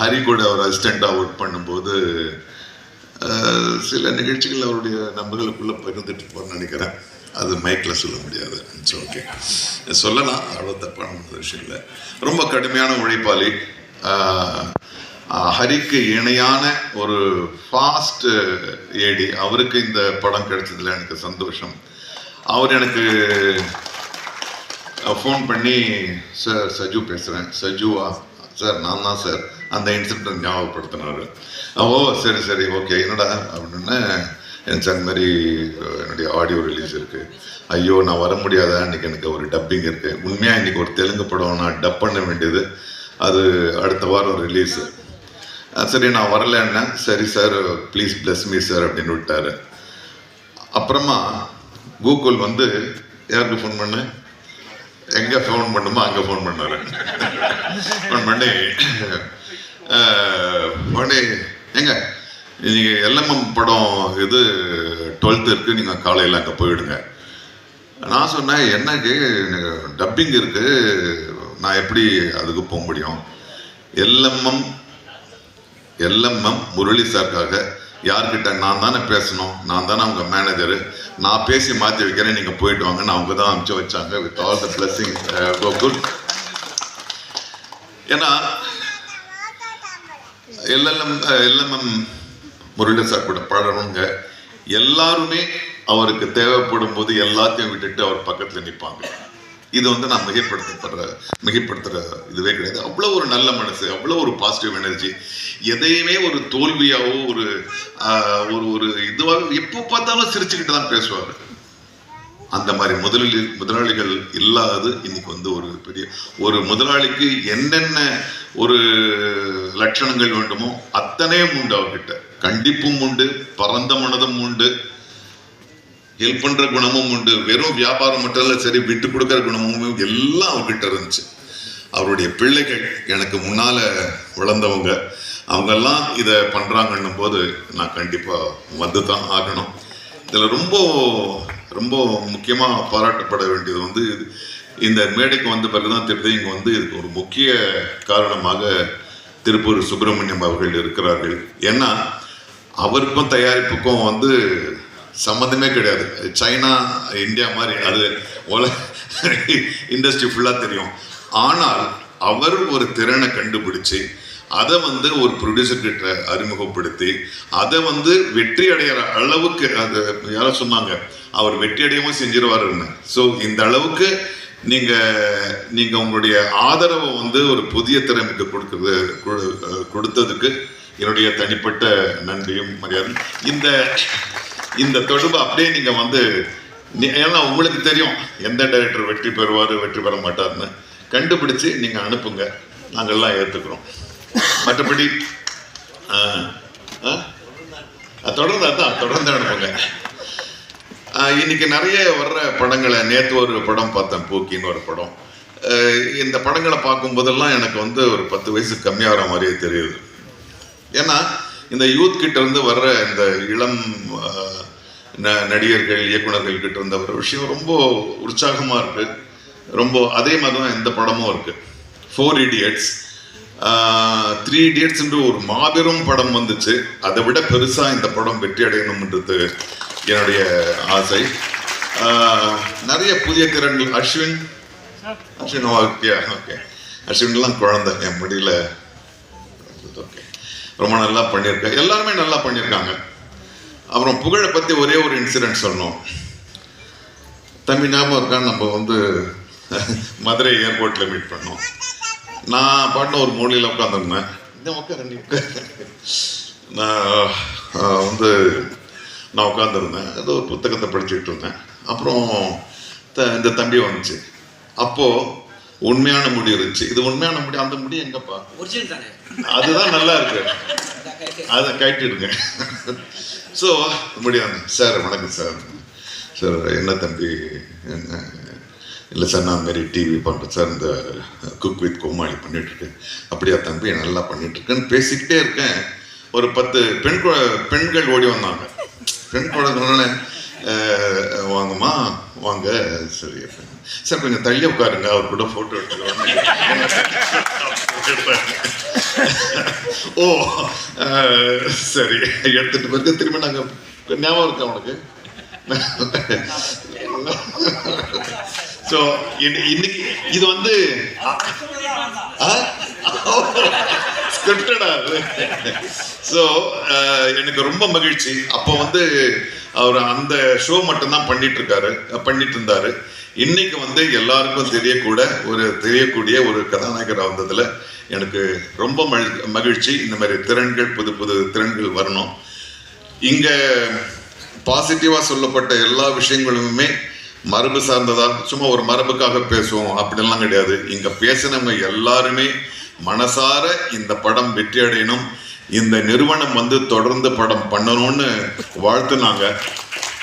ஹரி கூட அவர் அசிஸ்டண்ட்டாக ஒர்க் பண்ணும்போது சில நிகழ்ச்சிகள் அவருடைய நண்பர்களுக்குள்ளே பகிர்ந்துட்டு போகிறேன்னு நினைக்கிறேன். அது மைக்கில் சொல்ல முடியாது. ஓகே, சொல்லலாம், அவ்வளோ தப்பான விஷயம் இல்லை. ரொம்ப கடுமையான உழைப்பாளி. ஹரிக்கு இணையான ஒரு ஃபாஸ்ட் ஏடி. அவருக்கு இந்த படம் கிடைச்சதுல எனக்கு சந்தோஷம். அவர் எனக்கு ஃபோன் பண்ணி, சார் சஜு பேசுகிறேன். சஜுவா சார்? நான் தான் சார். அந்த இன்சிடென்ட் ஞாபகப்படுத்தினார். ஓ சரி சரி ஓகே, என்னடா அப்படின்னு. என் சார் மாதிரி என்னுடைய ஆடியோ ரிலீஸ் இருக்குது. ஐயோ நான் வர முடியாதா, இன்றைக்கி எனக்கு ஒரு டப்பிங் இருக்குது. உண்மையாக இன்றைக்கி ஒரு தெலுங்கு படம் நான் டப் பண்ண வேண்டியது, அது அடுத்த வாரம் ரிலீஸு. சரி நான் வரலன்னா, சரி sir please plus me sir அப்படின்னு விட்டார். அப்புறமா கூகுள் வந்து யாருக்கு ஃபோன் பண்ணு, எங்கே ஃபோன் பண்ணுமோ அங்கே ஃபோன் பண்ணார். ஃபோன் பண்ணி எங்க நீங்கள் எல்எம்எம் படம் இது 12th இருக்குது, நீங்கள் காலையில் அங்கே போயிடுங்க. நான் சொன்னேன், என்னக்கு டப்பிங் இருக்குது, நான் எப்படி அதுக்கு போக முடியும்? எல்எம்எம் முரளி சாருக்காக யார்கிட்ட நான் தானே பேசணும், நான் தானே அவங்க மேனேஜரு, நான் பேசி மாற்றி வைக்கிறேன், நீங்கள் போயிட்டு வாங்கன்னு அவங்க தான் அனுப்பிச்சு வச்சாங்க. With all the blessing good. ஏன்னா எல்எம்எம் முரளி சார் கூட பழகிறவங்க எல்லாருமே அவருக்கு தேவைப்படும் போது எல்லாத்தையும் விட்டுட்டு அவர் பக்கத்தில் நிற்பாங்க. இது வந்து நான் மிகைப்படுத்துகிற இதுவே கிடையாது. அவ்வளோ ஒரு நல்ல மனசு, அவ்வளோ ஒரு பாசிட்டிவ் எனர்ஜி. எதையுமே ஒரு தோல்வியாவோ ஒரு ஒரு இதுவாக எப்போ பார்த்தாலும் சிரிச்சுக்கிட்டு தான் பேசுவார். அந்த மாதிரி முதலாளிகள் இல்லாதது இன்னைக்கு வந்து ஒரு பெரிய ஒரு முதலாளிக்கு என்னென்ன ஒரு லட்சணங்கள் வேண்டுமோ அத்தனையும் உண்டு அவர்கிட்ட. கண்டிப்பும் உண்டு, பரந்த மனதும் உண்டு, ஹெல்ப் பண்ற குணமும் உண்டு. வெறும் வியாபாரம் மட்டும் இல்லை, சரி விட்டு கொடுக்குற குணமும் எல்லாம் அவர்கிட்ட இருந்துச்சு. அவருடைய பிள்ளைகள் எனக்கு முன்னால வளர்ந்தவங்க, அவங்கெல்லாம் இதை பண்றாங்கன்னும் போது நான் கண்டிப்பா வந்து தான் ஆகணும். இதில் ரொம்ப ரொம்ப முக்கியமாக பாராட்டப்பட வேண்டியது வந்து இந்த மேடைக்கு வந்த பிறகுதான் தெரியுது, இங்கே வந்து இதுக்கு ஒரு முக்கிய காரணமாக திருப்பூர் சுப்பிரமணியம் அவர்கள் இருக்கிறார்கள். ஏன்னா அவருக்கும் தயாரிப்புக்கும் வந்து சம்மந்தமே கிடையாது. சைனா இந்தியா மாதிரி அது இண்டஸ்ட்ரி ஃபுல்லாக தெரியும். ஆனால் அவர் ஒரு திறனை கண்டுபிடிச்சு அதை வந்து ஒரு ப்ரொடியூசர்கிட்ட அறிமுகப்படுத்தி அதை வந்து வெற்றி அடைகிற அளவுக்கு, அது யாரோ சொன்னாங்க அவர் வெற்றி அடையவும் செஞ்சிருவாருன்னு. ஸோ இந்த அளவுக்கு நீங்கள் உங்களுடைய ஆதரவை வந்து ஒரு புதிய திறமைக்கு கொடுத்ததுக்கு என்னுடைய தனிப்பட்ட நன்றியும் மரியாதை. இந்த தொடர்பு அப்படியே நீங்கள் வந்து, ஏன்னா உங்களுக்கு தெரியும் எந்த டைரக்டர் வெற்றி பெறுவார் வெற்றி பெற மாட்டார்னு கண்டுபிடிச்சு நீங்கள் அனுப்புங்க, நாங்கள்லாம் ஏற்றுக்கிறோம். மற்றபடி தொடர்ந்து அனுப்புங்க. இன்னைக்கு நிறைய வர்ற படங்களை, நேற்று ஒரு படம் பார்த்தேன், பூக்கின்னு ஒரு படம். இந்த படங்களை பார்க்கும் போதெல்லாம் எனக்கு வந்து ஒரு 10 வயசு கம்மியாகிற மாதிரியே தெரியுது. ஏன்னா இந்த யூத் கிட்ட இருந்து வர்ற இந்த இளம் நடிகர்கள் இயக்குநர்கள் கிட்ட இருந்த ஒரு விஷயம் ரொம்ப உற்சாகமாக இருக்கு. ரொம்ப அதே மாதிரி தான் இந்த படமும் இருக்கு. 4 Idiots, 3 Idiots என்று ஒரு மாபெரும் படம் வந்துச்சு. அதை விட பெருசாக இந்த படம் வெற்றி அடையணும்ன்றது என்னுடைய ஆசை. நிறைய புதிய திறன்கள். அஸ்வின் ஓகே அஸ்வின்லாம் குழந்தை என் முடியல. ஓகே, ரொம்ப நல்லா பண்ணியிருக்கேன். எல்லாருமே நல்லா பண்ணியிருக்காங்க. அப்புறம் புகழை பற்றி ஒரே ஒரு இன்சிடென்ட் சொல்லணும். தம்பி ஞாபகம் இருக்கா, நம்ம வந்து மதுரை ஏர்போர்ட்டில் மீட் பண்ணோம். நான் பாட்டின ஒரு மூலையில் உட்காந்துருந்தேன். நான் உட்காந்துருந்தேன், ஏதோ ஒரு புத்தகத்தை படிச்சுக்கிட்டு இருந்தேன். அப்புறம் இந்த தம்பி வந்துச்சு. அப்போது உண்மையான முடி இருந்துச்சு. இது உண்மையான முடி, அந்த முடி எங்கப்பா? அதுதான் நல்லா இருக்கு, அதை கட்டிடுங்க. ஸோ முடியாது. சார் வணக்கம் சார். சார் என்ன தம்பி? என்ன இல்லை சார், நான் மாரி டிவி பண்ணுறேன் சார், இந்த குக் வித் கோமாளி பண்ணிகிட்ருக்கேன். அப்படியா தம்பி, நல்லா பண்ணிகிட்ருக்கேன்னு பேசிக்கிட்டே இருக்கேன். ஒரு 10 பெண்கள் ஓடி வந்தாங்க. பெண் குழந்தைன்னு வாங்கம்மா வாங்க. சரி சார் கொஞ்சம் தள்ளி உட்காருங்க, அவர் கூட ஃபோட்டோ எடுத்துக்கலாம். ஓ சரி, எடுத்துட்டு பிறகு திரும்ப நாங்க ஞாபகம் இருக்கா உனக்கு? ஸோ இன்னைக்கு இது வந்து ஸ்கிரிப்டடா. ஸோ எனக்கு ரொம்ப மகிழ்ச்சி. அப்போ வந்து அவர் அந்த ஷோ மட்டும்தான் பண்ணிட்டு இருந்தாரு. இன்னைக்கு வந்து எல்லாருக்கும் தெரியக்கூடிய ஒரு கதாநாயகராக வந்ததுல எனக்கு ரொம்ப மகிழ்ச்சி. இந்த மாதிரி திறன்கள், புது புது திறன்கள் வரணும். இங்க பாசிட்டிவா சொல்லப்பட்ட எல்லா விஷயங்களுமே மரபு சார்ந்ததா, சும்மா ஒரு மரபுக்காக பேசுவோம் அப்படின்லாம் கிடையாது. இங்க பேசினவங்க எல்லாருமே மனசார இந்த படம் வெற்றி அடையணும், இந்த நிறுவனம் வந்து தொடர்ந்து படம் பண்ணணும்னு வாழ்த்துனாங்க.